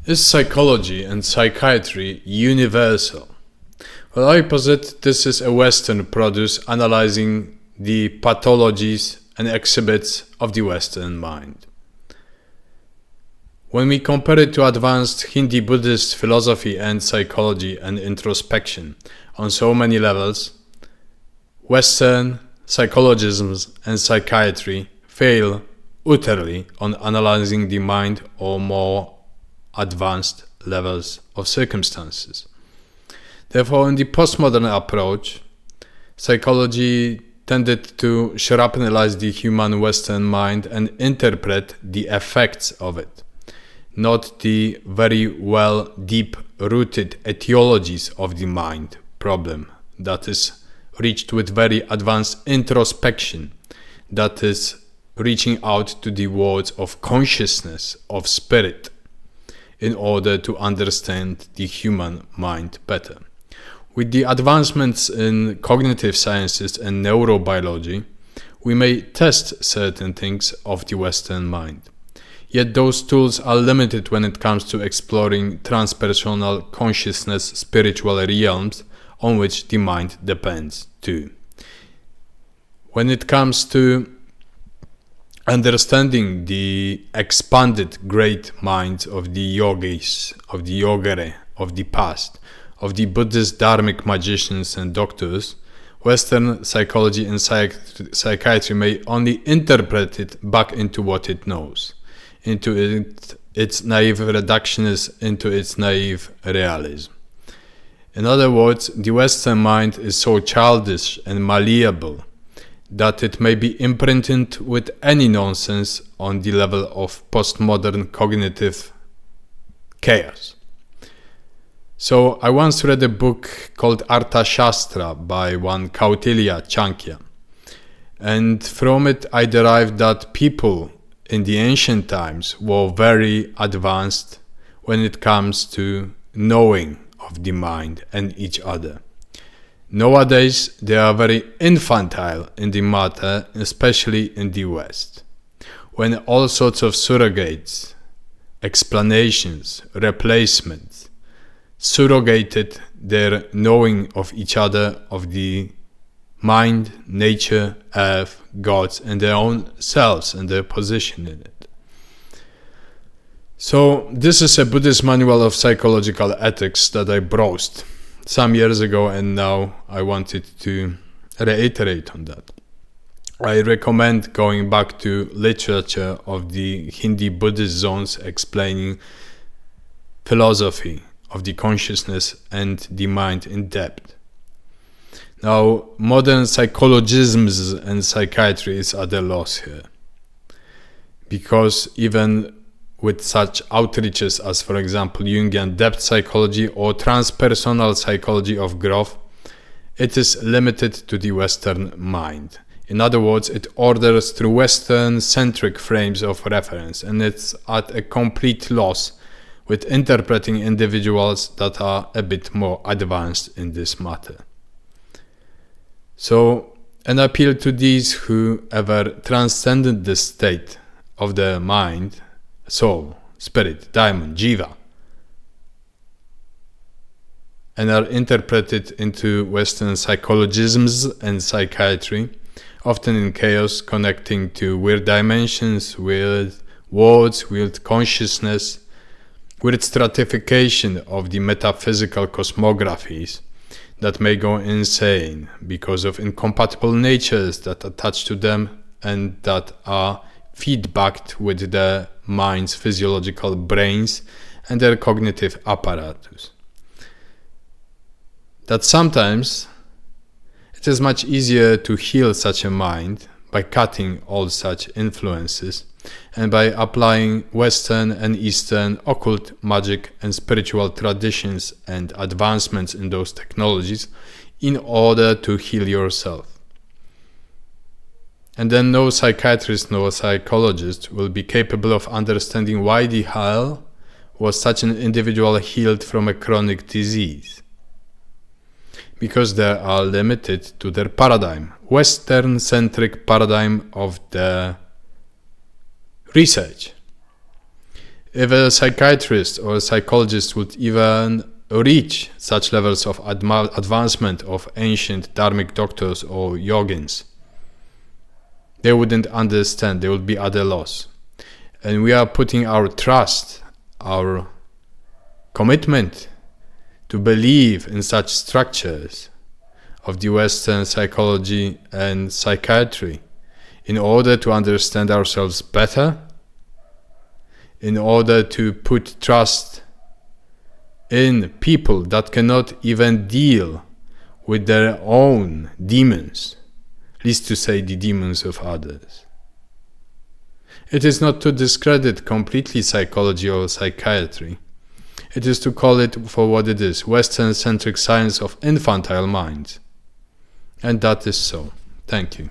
Is psychology and psychiatry universal? Well, I posit this is a Western produce analyzing the pathologies and exhibits of the Western mind. When we compare it to advanced Hindi Buddhist philosophy and psychology and introspection on so many levels, Western psychologisms and psychiatry fail utterly on analyzing the mind or more advanced levels of circumstances. Therefore, in the postmodern approach, psychology tended to shrapnelize the human Western mind and interpret the effects of it, not the very well deep-rooted etiologies of the mind problem that is reached with very advanced introspection, that is reaching out to the worlds of consciousness, of spirit, in order to understand the human mind better. With the advancements in cognitive sciences and neurobiology, we may test certain things of the Western mind. Yet those tools are limited when it comes to exploring transpersonal consciousness, spiritual realms on which the mind depends too. When it comes to understanding the expanded great minds of the yogis, of the yogare, of the past, of the Buddhist dharmic magicians and doctors, Western psychology and psychiatry may only interpret it back into what it knows, into its naive reductionism, into its naive realism. In other words, the Western mind is so childish and malleable that it may be imprinted with any nonsense on the level of postmodern cognitive chaos. So I once read a book called Arthashastra by one Kautilya Chanakya, and from it I derived that people in the ancient times were very advanced when it comes to knowing of the mind and each other. Nowadays, they are very infantile in the matter, especially in the West, when all sorts of surrogates, explanations, replacements, surrogated their knowing of each other, of the mind, nature, earth, gods, and their own selves and their position in it. So, this is a Buddhist manual of psychological ethics that I browsed some years ago, and now I wanted to reiterate on that. I recommend going back to literature of the Hindi Buddhist zones explaining philosophy of the consciousness and the mind in depth. Now, modern psychologisms and psychiatry is at a loss here, because even with such outreaches as, for example, Jungian depth psychology or transpersonal psychology of growth, it is limited to the Western mind. In other words, it orders through Western-centric frames of reference, and it's at a complete loss with interpreting individuals that are a bit more advanced in this matter. So, an appeal to these who ever transcended the state of the mind, soul, spirit, daimon, jiva, and are interpreted into Western psychologisms and psychiatry, often in chaos, connecting to weird dimensions, weird words, weird consciousness, weird stratification of the metaphysical cosmographies that may go insane because of incompatible natures that attach to them and that are feedbacked with the mind's physiological brains and their cognitive apparatus. That sometimes it is much easier to heal such a mind by cutting all such influences and by applying Western and Eastern occult, magic and spiritual traditions and advancements in those technologies in order to heal yourself. And then no psychiatrist nor psychologist will be capable of understanding why the hell was such an individual healed from a chronic disease. Because they are limited to their paradigm, Western-centric paradigm of the research. If a psychiatrist or a psychologist would even reach such levels of advancement of ancient dharmic doctors or yogins, they wouldn't understand, they would be at a loss. And we are putting our trust, our commitment to believe in such structures of the Western psychology and psychiatry in order to understand ourselves better, in order to put trust in people that cannot even deal with their own demons, least to say the demons of others. It is not to discredit completely psychology or psychiatry. It is to call it for what it is, Western-centric science of infantile minds. And that is so. Thank you.